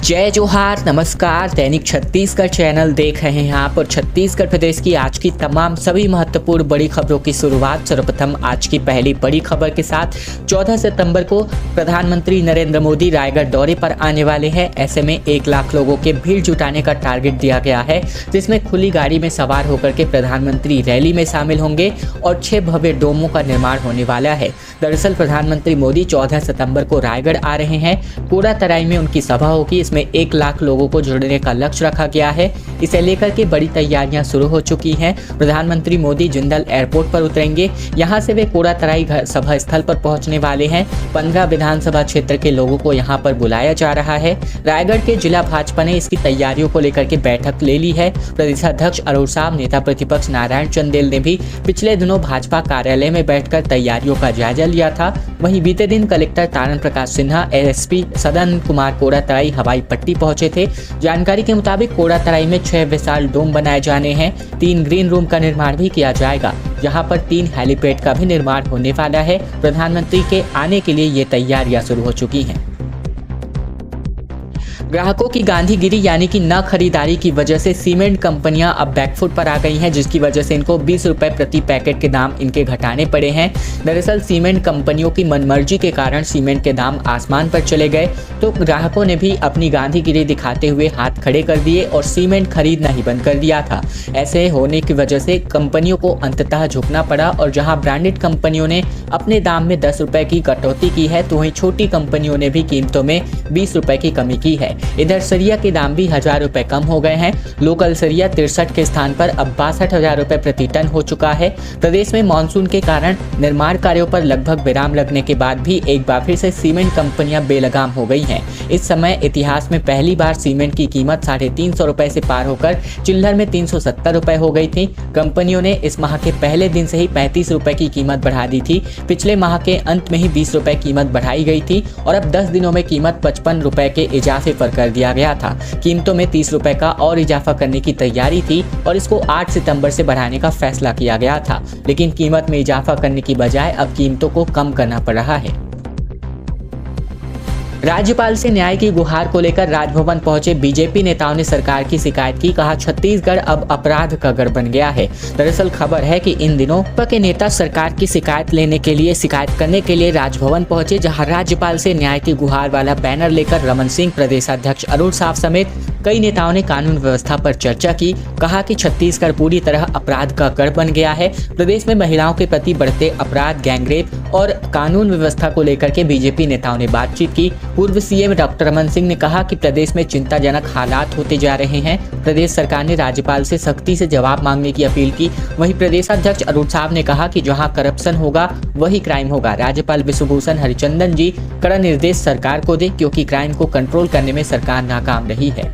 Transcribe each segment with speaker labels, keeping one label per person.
Speaker 1: जय जोहार, नमस्कार। दैनिक छत्तीसगढ़ चैनल देख रहे हैं आप और छत्तीसगढ़ प्रदेश की आज की तमाम सभी महत्वपूर्ण बड़ी खबरों की शुरुआत सर्वप्रथम आज की पहली बड़ी खबर के साथ। 14 सितंबर को प्रधानमंत्री नरेंद्र मोदी रायगढ़ दौरे पर आने वाले हैं। ऐसे में 1 लाख लोगों के भीड़ जुटाने का टारगेट दिया गया है, जिसमें खुली गाड़ी में सवार होकर के प्रधानमंत्री रैली में शामिल होंगे और 6 भव्य डोमों का निर्माण होने वाला है। दरअसल प्रधानमंत्री मोदी 14 सितंबर को रायगढ़ आ रहे हैं। कोड़ातराई में उनकी सभा होगी। इसमें 1 लाख लोगों को जोड़ने का लक्ष्य रखा गया है। इसे लेकर के बड़ी तैयारियां शुरू हो चुकी हैं। प्रधानमंत्री मोदी जिंदल एयरपोर्ट पर उतरेंगे। यहां से वे कोड़ातराई सभा स्थल पर पहुंचने वाले हैं। 15 विधानसभा क्षेत्र के लोगों को यहां पर बुलाया जा रहा है। रायगढ़ के जिला भाजपा ने इसकी तैयारियों को लेकर के बैठक ले ली है। प्रदेशाध्यक्ष अरुण साव, नेता प्रतिपक्ष नारायण चंदेल ने भी पिछले दिनों भाजपा कार्यालय में बैठकर तैयारियों का जायजा लिया था। वहीं बीते दिन कलेक्टर तारण प्रकाश सिन्हा, एसपी सदन कुमार कोड़ातराई हवाई पट्टी पहुंचे थे। जानकारी के मुताबिक कोड़ातराई में 6 विशाल डोम बनाए जाने हैं। 3 ग्रीन रूम का निर्माण भी किया जाएगा। यहाँ पर 3 हेलीपैड का भी निर्माण होने वाला है। प्रधानमंत्री के आने के लिए ये तैयारियां शुरू हो चुकी हैं। ग्राहकों की गांधीगिरी यानी कि न खरीदारी की वजह से सीमेंट कंपनियां अब बैकफुट पर आ गई हैं, जिसकी वजह से इनको 20 रुपए प्रति पैकेट के दाम इनके घटाने पड़े हैं। दरअसल सीमेंट कंपनियों की मनमर्जी के कारण सीमेंट के दाम आसमान पर चले गए, तो ग्राहकों ने भी अपनी गांधीगिरी दिखाते हुए हाथ खड़े कर दिए और सीमेंट खरीदना ही बंद कर दिया था। ऐसे होने की वजह से कंपनियों को अंततः झुकना पड़ा और जहां ब्रांडेड कंपनियों ने अपने दाम में 10 रुपए की कटौती की है, तो वहीं छोटी कंपनियों ने भी कीमतों में 20 रुपए की कमी की है। इधर सरिया के दाम भी 1000 रुपए कम हो गए हैं। लोकल सरिया 63 के स्थान पर अब 62,000 रुपए प्रति टन हो चुका है। प्रदेश में मानसून के कारण निर्माण कार्यों पर लगभग विराम लगने के बाद भी एक बार फिर से सीमेंट कंपनियां बेलगाम हो गई हैं। इस समय इतिहास में पहली बार सीमेंट की कीमत 350 रुपए से पार होकर चिल्लर में 370 रुपए हो गई थी। कंपनियों ने इस माह के पहले दिन से ही 35 रुपए की कीमत बढ़ा दी थी। पिछले माह के अंत में ही 20 रुपए कीमत बढ़ाई गई थी और अब 10 दिनों में कीमत 55 रुपए के इजाफे पर कर दिया गया था। कीमतों में 30 रुपए का और इजाफा करने की तैयारी थी और इसको 8 सितंबर से बढ़ाने का फैसला किया गया था, लेकिन कीमत में इजाफा करने की बजाय अब कीमतों को कम करना पड़ रहा है। राज्यपाल से न्याय की गुहार को लेकर राजभवन पहुंचे बीजेपी नेताओं ने सरकार की शिकायत की। कहा, छत्तीसगढ़ अब अपराध का गढ़ बन गया है। दरअसल खबर है कि इन दिनों भाजपा के नेता सरकार की शिकायत करने के लिए राजभवन पहुंचे, जहां राज्यपाल से न्याय की गुहार वाला बैनर लेकर रमन सिंह, प्रदेशाध्यक्ष अरुण साव समेत कई नेताओं ने कानून व्यवस्था पर चर्चा की। कहा कि छत्तीसगढ़ पूरी तरह अपराध का गढ़ बन गया है। प्रदेश में महिलाओं के प्रति बढ़ते अपराध, गैंगरेप और कानून व्यवस्था को लेकर के बीजेपी नेताओं ने बातचीत की। पूर्व सीएम डॉक्टर रमन सिंह ने कहा कि प्रदेश में चिंताजनक हालात होते जा रहे हैं। प्रदेश सरकार ने राज्यपाल से सख्ती से जवाब मांगने की अपील की। वहीं प्रदेशाध्यक्ष अरुण साव ने कहा कि जहां करप्शन होगा वही क्राइम होगा। राज्यपाल विश्वभूषण हरिचंदन जी कड़ा निर्देश सरकार को दे, क्योंकि क्राइम को कंट्रोल करने में सरकार नाकाम रही है।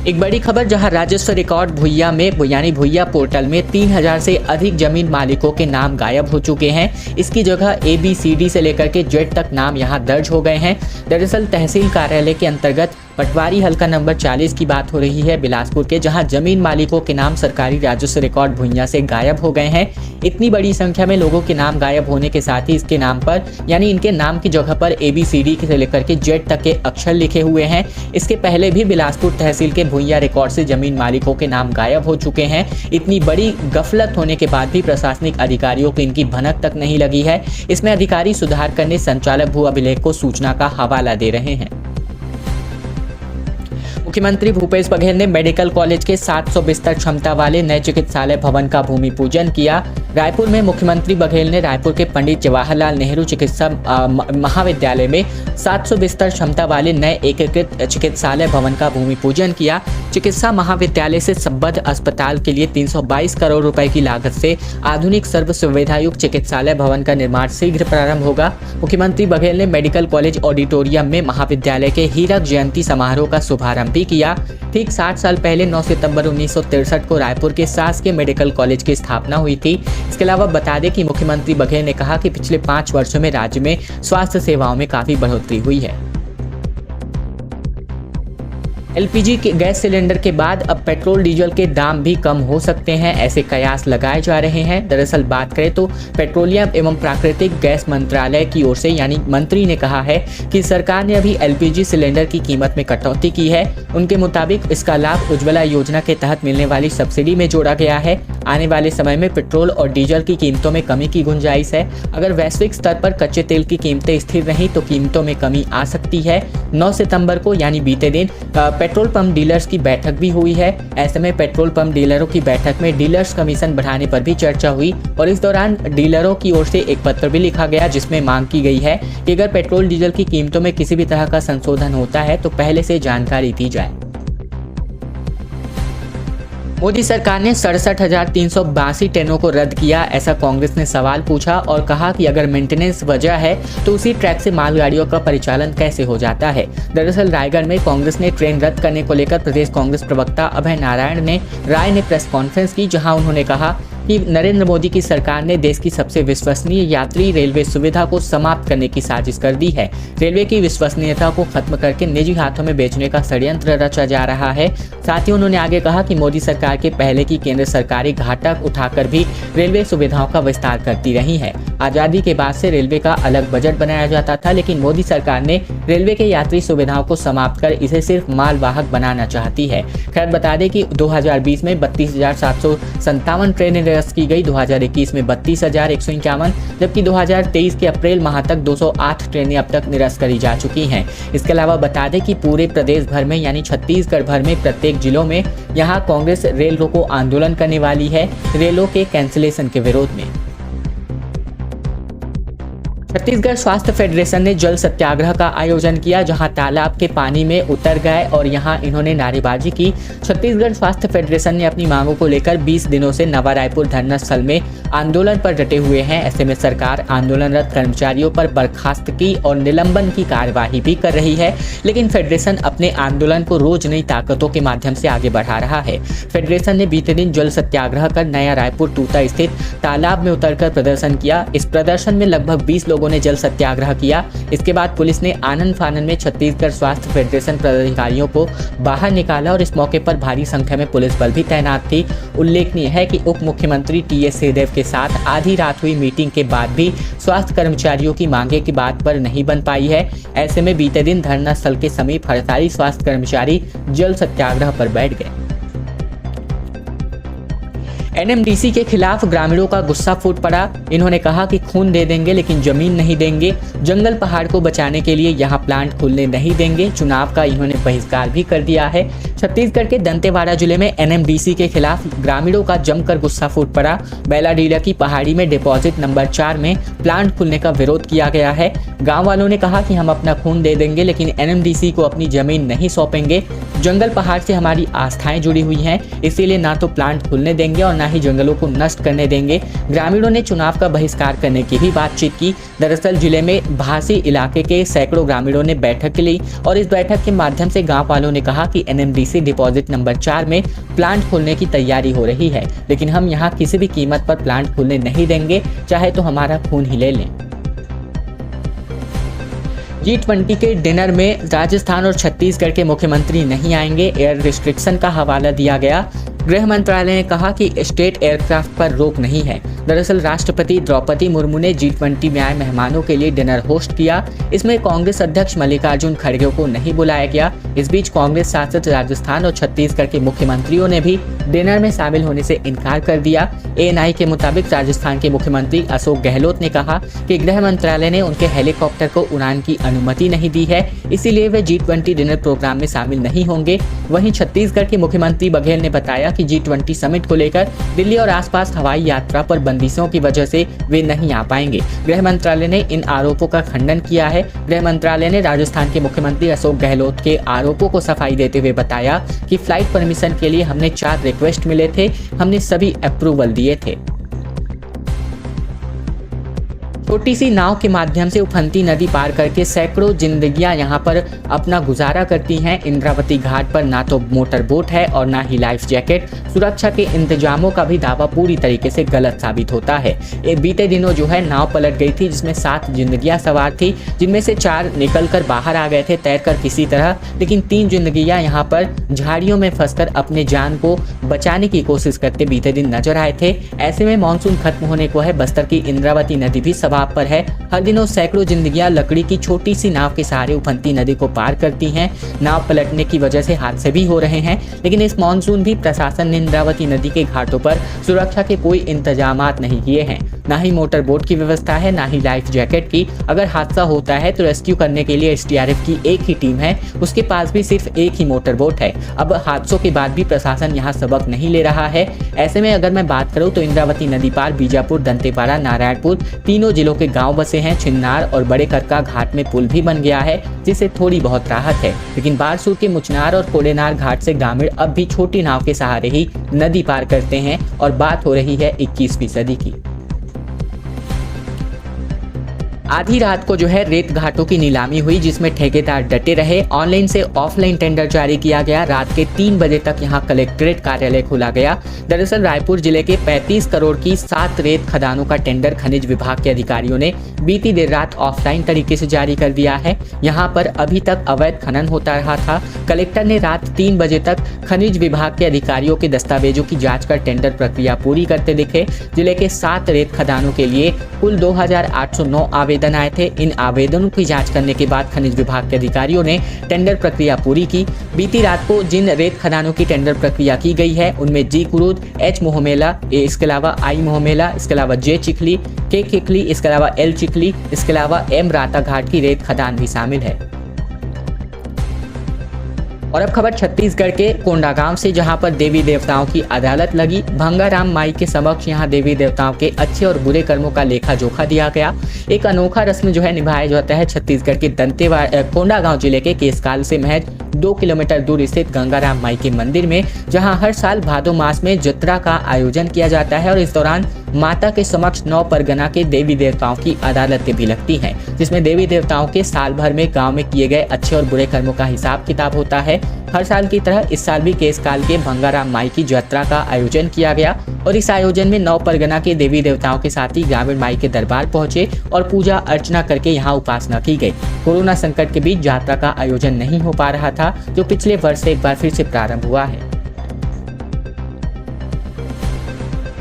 Speaker 1: एक बड़ी खबर, जहां राजस्व रिकॉर्ड भुइया में यानी भुइया पोर्टल में 3000 से अधिक जमीन मालिकों के नाम गायब हो चुके हैं। इसकी जगह ABCD से लेकर के Z तक नाम यहां दर्ज हो गए हैं। दरअसल तहसील कार्यालय के अंतर्गत पटवारी हल्का नंबर 40 की बात हो रही है बिलासपुर के, जहां जमीन मालिकों के नाम सरकारी राजस्व रिकॉर्ड भुइया से गायब हो गए हैं। इतनी बड़ी संख्या में लोगों के नाम गायब होने के साथ ही इसके नाम पर यानी इनके नाम की जगह पर ABCD से लेकर के Z तक के अक्षर लिखे हुए हैं। इसके पहले भी बिलासपुर तहसील के भुइया रिकॉर्ड से जमीन मालिकों के नाम गायब हो चुके हैं। इतनी बड़ी गफलत होने के बाद भी प्रशासनिक अधिकारियों को इनकी भनक तक नहीं लगी है। इसमें अधिकारी सुधार करने संचालक भू अभिलेख को सूचना का हवाला दे रहे हैं। मुख्यमंत्री भूपेश बघेल ने मेडिकल कॉलेज के 700 बिस्तर क्षमता वाले नए चिकित्सालय भवन का भूमि पूजन किया। रायपुर में मुख्यमंत्री बघेल ने रायपुर के पंडित जवाहरलाल नेहरू चिकित्सा महाविद्यालय में 700 बिस्तर क्षमता वाले नए एकीकृत चिकित्सालय भवन का भूमि पूजन किया। चिकित्सा महाविद्यालय से संबद्ध अस्पताल के लिए 322 करोड़ रुपए की लागत से आधुनिक सर्व सुविधायुक्त चिकित्सालय भवन का निर्माण शीघ्र प्रारंभ होगा। मुख्यमंत्री बघेल ने मेडिकल कॉलेज ऑडिटोरियम में महाविद्यालय के हीरक जयंती समारोह का शुभारंभ भी किया। ठीक 60 साल पहले 9 सितंबर 1963 को रायपुर के शासकीय मेडिकल कॉलेज की स्थापना हुई थी। इसके अलावा बता दें कि मुख्यमंत्री बघेल ने कहा कि पिछले 5 वर्षों में राज्य में स्वास्थ्य सेवाओं में काफी बढ़ोतरी हुई है। एलपीजी के गैस सिलेंडर के बाद अब पेट्रोल डीजल के दाम भी कम हो सकते हैं, ऐसे कयास लगाए जा रहे हैं। दरअसल बात करें तो पेट्रोलियम एवं प्राकृतिक गैस मंत्रालय की ओर से यानी मंत्री ने कहा है कि सरकार ने अभी एलपीजी सिलेंडर की कीमत में कटौती की है। उनके मुताबिक इसका लाभ उज्ज्वला योजना के तहत मिलने वाली सब्सिडी में जोड़ा गया है। आने वाले समय में पेट्रोल और डीजल की कीमतों में कमी की गुंजाइश है। अगर वैश्विक स्तर पर कच्चे तेल की कीमतें स्थिर रहीं तो कीमतों में कमी आ सकती है। 9 सितंबर को यानी बीते दिन पेट्रोल पंप डीलर्स की बैठक भी हुई है। ऐसे में पेट्रोल पंप डीलरों की बैठक में डीलर्स कमीशन बढ़ाने पर भी चर्चा हुई और इस दौरान डीलरों की ओर से एक पत्र भी लिखा गया जिसमें मांग की गई है कि अगर पेट्रोल डीजल की कीमतों में किसी भी तरह का संशोधन होता है तो पहले से जानकारी दी जाए। मोदी सरकार ने 67,382 ट्रेनों को रद्द किया, ऐसा कांग्रेस ने सवाल पूछा और कहा कि अगर मेंटेनेंस वजह है तो उसी ट्रैक से मालगाड़ियों का परिचालन कैसे हो जाता है। दरअसल रायगढ़ में कांग्रेस ने ट्रेन रद्द करने को लेकर प्रदेश कांग्रेस प्रवक्ता अभय नारायण ने प्रेस कॉन्फ्रेंस की, जहां उन्होंने कहा कि नरेंद्र मोदी की सरकार ने देश की सबसे विश्वसनीय यात्री रेलवे सुविधा को समाप्त करने की साजिश कर दी है। रेलवे की विश्वसनीयता को खत्म करके निजी हाथों में बेचने का षड्यंत्र रचा जा रहा है। साथ ही उन्होंने आगे कहा कि मोदी सरकार के पहले की केंद्र सरकारी घाटा उठाकर भी रेलवे सुविधाओं का विस्तार करती रही है। आजादी के बाद से रेलवे का अलग बजट बनाया जाता था, लेकिन मोदी सरकार ने रेलवे के यात्री सुविधाओं को समाप्त कर इसे सिर्फ मालवाहक बनाना चाहती है। खैर बता दें कि 2020 में 32,757 ट्रेनें निरस्त की गई, 2021 में 32,151, जबकि 2023 के अप्रैल माह तक 208 ट्रेनें अब तक निरस्त करी जा चुकी हैं। इसके अलावा बता दें कि पूरे प्रदेश भर में यानी छत्तीसगढ़ भर में प्रत्येक जिलों में यहाँ कांग्रेस रेल रोको आंदोलन करने वाली है रेलों के कैंसिलेशन के विरोध में। छत्तीसगढ़ स्वास्थ्य फेडरेशन ने जल सत्याग्रह का आयोजन किया, जहां तालाब के पानी में उतर गए और यहां इन्होंने नारेबाजी की। छत्तीसगढ़ स्वास्थ्य फेडरेशन ने अपनी मांगों को लेकर 20 दिनों से नवा रायपुर धरना स्थल में आंदोलन पर डटे हुए हैं। ऐसे में सरकार आंदोलनरत कर्मचारियों पर बर्खास्तगी और निलंबन की कार्यवाही भी कर रही है, लेकिन फेडरेशन अपने आंदोलन को रोज नई ताकतों के माध्यम से आगे बढ़ा रहा है। फेडरेशन ने बीते दिन जल सत्याग्रह कर नया रायपुर टूटा स्थित तालाब में उतरकर प्रदर्शन किया। इस प्रदर्शन में लगभग 20 लोगों ने जल सत्याग्रह किया। इसके बाद पुलिस ने आनन फानन में छत्तीसगढ़ स्वास्थ्य फेडरेशन पदाधिकारियों को बाहर निकाला और इस मौके पर भारी संख्या में पुलिस बल भी तैनात थी। उल्लेखनीय है कि उप मुख्यमंत्री टी.एस. सिंहदेव के साथ आधी रात हुई मीटिंग के बाद भी स्वास्थ्य कर्मचारियों की मांगे की बात पर नहीं बन पाई है। ऐसे में बीते दिन धरना स्थल के समीप हड़ताली स्वास्थ्य कर्मचारी जल सत्याग्रह पर बैठ गए। एनएमडीसी के खिलाफ ग्रामीणों का गुस्सा फूट पड़ा। इन्होंने कहा कि खून दे देंगे लेकिन जमीन नहीं देंगे। जंगल पहाड़ को बचाने के लिए यहाँ प्लांट खुलने नहीं देंगे। चुनाव का इन्होंने बहिष्कार भी कर दिया है। छत्तीसगढ़ के दंतेवाड़ा जिले में एनएमडीसी के खिलाफ ग्रामीणों का जमकर गुस्सा फूट पड़ा। बेलाडीला की पहाड़ी में डिपॉजिट नंबर 4 में प्लांट खुलने का विरोध किया गया है। गाँव वालों ने कहा कि हम अपना खून दे देंगे लेकिन एनएमडीसी को अपनी जमीन नहीं सौंपेंगे। जंगल पहाड़ से हमारी आस्थाएं जुड़ी हुई हैं, इसीलिए ना तो प्लांट खुलने देंगे और ना ही जंगलों को नष्ट करने देंगे। ग्रामीणों ने चुनाव का बहिष्कार करने की भी बातचीत की। दरअसल जिले में भासी इलाके के सैकड़ों ग्रामीणों ने बैठक ली और इस बैठक के माध्यम से गांव वालों ने कहा कि एनएमडीसी डिपॉजिट नंबर 4 में प्लांट खोलने की तैयारी हो रही है, लेकिन हम यहाँ किसी भी कीमत पर प्लांट खोलने नहीं देंगे, चाहे तो हमारा खून ही ले लें। G20 के डिनर में राजस्थान और छत्तीसगढ़ के मुख्यमंत्री नहीं आएंगे, एयर रिस्ट्रिक्शन का हवाला दिया गया। गृह मंत्रालय ने कहा कि स्टेट एयरक्राफ्ट पर रोक नहीं है। दरअसल राष्ट्रपति द्रौपदी मुर्मू ने G20 में आए मेहमानों के लिए डिनर होस्ट किया। इसमें कांग्रेस अध्यक्ष मल्लिकार्जुन खड़गे को नहीं बुलाया गया। इस बीच कांग्रेस शासित राजस्थान और छत्तीसगढ़ के मुख्यमंत्रियों ने भी डिनर में शामिल होने से इनकार कर दिया। ANI के मुताबिक राजस्थान के मुख्यमंत्री अशोक गहलोत ने कहा कि गृह मंत्रालय ने उनके हेलीकॉप्टर को उड़ान की अनुमति नहीं दी है, इसीलिए वे G20 डिनर प्रोग्राम में शामिल नहीं होंगे। वहीं छत्तीसगढ़ के मुख्यमंत्री बघेल ने बताया कि G20 समिट को लेकर दिल्ली और आसपास हवाई यात्रा पर बंदिशों की वजह से वे नहीं आ पाएंगे। गृह मंत्रालय ने इन आरोपों का खंडन किया है। गृह मंत्रालय ने राजस्थान के मुख्यमंत्री अशोक गहलोत के आरोपों को सफाई देते हुए बताया कि फ्लाइट परमिशन के लिए हमने 4 रिक्वेस्ट मिले थे, हमने सभी अप्रूवल दिए थे। छोटी सी नाव के माध्यम से उफनती नदी पार करके सैकड़ों जिंदगियां यहां पर अपना गुजारा करती हैं। इंद्रावती घाट पर ना तो मोटर बोट है और ना ही लाइफ जैकेट। सुरक्षा के इंतजामों का भी दावा पूरी तरीके से गलत साबित होता है। बीते दिनों जो है नाव पलट गई थी, जिसमें 7 जिंदगियां सवार थी, जिनमें से 4 निकलकर बाहर आ गए थे तैरकर किसी तरह, लेकिन 3 जिंदगियां यहां पर झाड़ियों में फंसकर अपने जान को बचाने की कोशिश करते बीते दिन नजर आए थे। ऐसे में मानसून खत्म होने को है, बस्तर की इंद्रावती नदी भी सवाब पर है। हर दिनों सैकड़ों जिंदगियां लकड़ी की छोटी सी नाव के सहारे उफनती नदी को पार करती हैं। नाव पलटने की वजह से हादसे भी हो रहे हैं, लेकिन इस मानसून भी प्रशासन ने इंद्रावती नदी के घाटों पर सुरक्षा के कोई इंतजामात नहीं किए हैं। ना ही मोटर बोट की व्यवस्था है, ना ही लाइफ जैकेट की। अगर हादसा होता है तो रेस्क्यू करने के लिए SDRF की एक ही टीम है, उसके पास भी सिर्फ एक ही मोटर बोट है। अब हादसों के बाद भी प्रशासन यहाँ सबक नहीं ले रहा है। ऐसे में अगर मैं बात करूँ तो इंद्रावती नदी पार बीजापुर, दंतेवाड़ा, नारायणपुर तीनों जिलों के गांव बसे हैं। छिन्नार और बड़े करका घाट में पुल भी बन गया है, जिससे थोड़ी बहुत राहत है, लेकिन बारसूर के मुचनार और कोडेनार घाट से ग्रामीण अब भी छोटी नाव के सहारे ही नदी पार करते हैं और बात हो रही है 21वीं सदी की। आधी रात को जो है रेत घाटों की नीलामी हुई, जिसमें ठेकेदार डटे रहे। ऑनलाइन से ऑफलाइन टेंडर जारी किया गया। रात के 3 बजे तक यहां कलेक्ट्रेट कार्यालय खोला गया। दरअसल रायपुर जिले के 35 करोड़ की 7 रेत खदानों का टेंडर खनिज विभाग के अधिकारियों ने बीती देर रात ऑफलाइन तरीके से जारी कर दिया है। यहाँ पर अभी तक अवैध खनन होता रहा था। कलेक्टर ने रात 3 बजे तक खनिज विभाग के अधिकारियों के दस्तावेजों की जाँच कर टेंडर प्रक्रिया पूरी करते दिखे। जिले के 7 रेत खदानों के लिए कुल 2809 आवेदन आए थे। इन आवेदनों की जांच करने के बाद खनिज विभाग के अधिकारियों ने टेंडर प्रक्रिया पूरी की। बीती रात को जिन रेत खदानों की टेंडर प्रक्रिया की गई है उनमें जी कुरूद, H मोहमेला, इसके अलावा I मोहमेला, इसके अलावा J चिखली, K चिखली, इसके अलावा L चिखली, इसके अलावा M राता घाट की रेत खदान भी शामिल है। और अब खबर छत्तीसगढ़ के कोंडागांव से, जहां पर देवी देवताओं की अदालत लगी। भंगाराम माई के समक्ष यहां देवी देवताओं के अच्छे और बुरे कर्मों का लेखा जोखा दिया गया। एक अनोखा रस्म जो है निभाया जाता है छत्तीसगढ़ के कोंडागांव जिले के केसकाल से महज 2 किलोमीटर दूर स्थित गंगाराम माई के मंदिर में, जहां हर साल भादो मास में जत्रा का आयोजन किया जाता है और इस दौरान माता के समक्ष 9 परगना के देवी देवताओं की अदालतें भी लगती हैं, जिसमें देवी देवताओं के साल भर में गांव में किए गए अच्छे और बुरे कर्मों का हिसाब किताब होता है। हर साल की तरह इस साल भी केसकाल के भंगाराम माई की यात्रा का आयोजन किया गया और इस आयोजन में 9 परगना के देवी देवताओं के साथ ही ग्रामीण माई के दरबार पहुंचे और पूजा अर्चना करके यहां उपासना की गई। कोरोना संकट के बीच यात्रा का आयोजन नहीं हो पा रहा था, जो पिछले वर्ष से एक बार फिर से प्रारंभ हुआ है।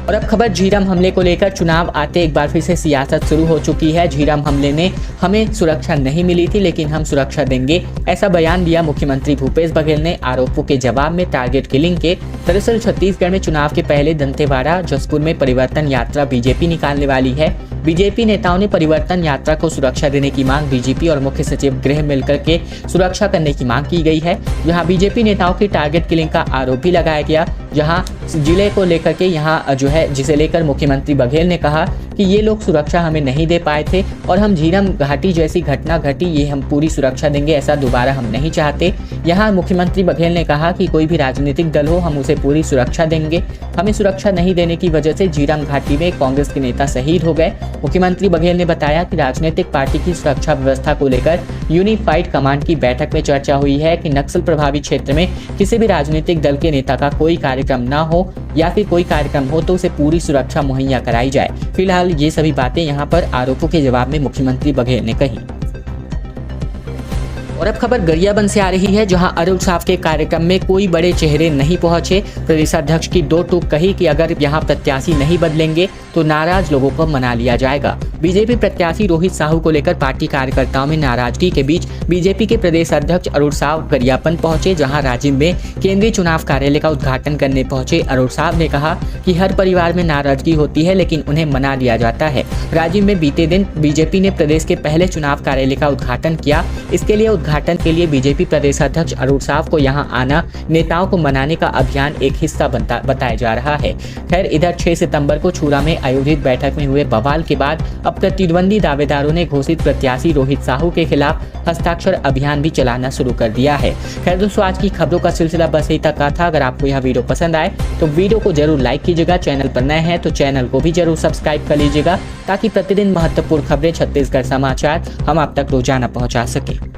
Speaker 1: और अब खबर झीरम हमले को लेकर। चुनाव आते एक बार फिर से सियासत शुरू हो चुकी है। झीरम हमले ने हमें सुरक्षा नहीं मिली थी, लेकिन हम सुरक्षा देंगे, ऐसा बयान दिया मुख्यमंत्री भूपेश बघेल ने आरोपों के जवाब में टारगेट किलिंग के। दरअसल छत्तीसगढ़ में चुनाव के पहले दंतेवाड़ा, जसपुर में परिवर्तन यात्रा बीजेपी निकालने वाली है। बीजेपी नेताओं ने परिवर्तन यात्रा को सुरक्षा देने की मांग डीजीपी और मुख्य सचिव गृह मिलकर के सुरक्षा करने की मांग की गई है। यहाँ बीजेपी नेताओं की टारगेट किलिंग का आरोप भी लगाया गया, जहाँ जिले को लेकर के यहाँ जो है जिसे लेकर मुख्यमंत्री बघेल ने कहा कि ये लोग सुरक्षा हमें नहीं दे पाए थे और हम झीरम घाटी जैसी घटना घटी, ये हम पूरी सुरक्षा देंगे, ऐसा दोबारा हम नहीं चाहते। यहाँ मुख्यमंत्री बघेल ने कहा कि कोई भी राजनीतिक दल हो, हम उसे पूरी सुरक्षा देंगे। हमें सुरक्षा नहीं देने की वजह से झीरम घाटी में कांग्रेस के नेता शहीद हो गए। मुख्यमंत्री बघेल ने बताया कि राजनीतिक पार्टी की सुरक्षा व्यवस्था को लेकर यूनिफाइड कमांड की बैठक में चर्चा हुई है कि नक्सल प्रभावित क्षेत्र में किसी भी राजनीतिक दल के नेता का कोई कार्यक्रम न हो या फिर कोई कार्यक्रम हो तो उसे पूरी सुरक्षा मुहैया कराई जाए। फिलहाल ये सभी बातें यहाँ पर आरोपों के जवाब में मुख्यमंत्री बघेल ने कही। और अब खबर गरियाबंद से आ रही है, जहां अरुण साव के कार्यक्रम में कोई बड़े चेहरे नहीं पहुंचे। प्रदेशाध्यक्ष की 2 टूक कही कि अगर यहां प्रत्याशी नहीं बदलेंगे तो नाराज लोगों को मना लिया जाएगा। बीजेपी प्रत्याशी रोहित साहू को लेकर पार्टी कार्यकर्ताओं में नाराजगी के बीच बीजेपी के प्रदेश अध्यक्ष अरुण साव गरियाबंद पहुंचे, जहां राजिम में केंद्रीय चुनाव कार्यालय का उद्घाटन करने पहुंचे। अरुण साव ने कहा कि हर परिवार में नाराजगी होती है, लेकिन उन्हें मना लिया जाता है। राजिम में बीते दिन बीजेपी ने प्रदेश के पहले चुनाव कार्यालय का उद्घाटन किया। इसके लिए उद्घाटन के लिए बीजेपी प्रदेश अध्यक्ष अरुण साव को यहां आना नेताओं को मनाने का अभियान एक हिस्सा बताया जा रहा है। खैर, इधर 6 सितंबर को छूरा में आयोजित बैठक में हुए बवाल के बाद अब प्रतिद्वंदी दावेदारों ने घोषित प्रत्याशी रोहित साहू के खिलाफ हस्ताक्षर अभियान भी चलाना शुरू कर दिया है। खैर दोस्तों, आज की खबरों का सिलसिला बस यही तक का था। अगर आपको यह वीडियो पसंद आए तो वीडियो को जरूर लाइक कीजिएगा। चैनल पर नए हैं तो चैनल को भी जरूर सब्सक्राइब कर लीजिएगा, ताकि प्रतिदिन महत्वपूर्ण खबरें छत्तीसगढ़ समाचार हम आप तक रोजाना पहुंचा सके।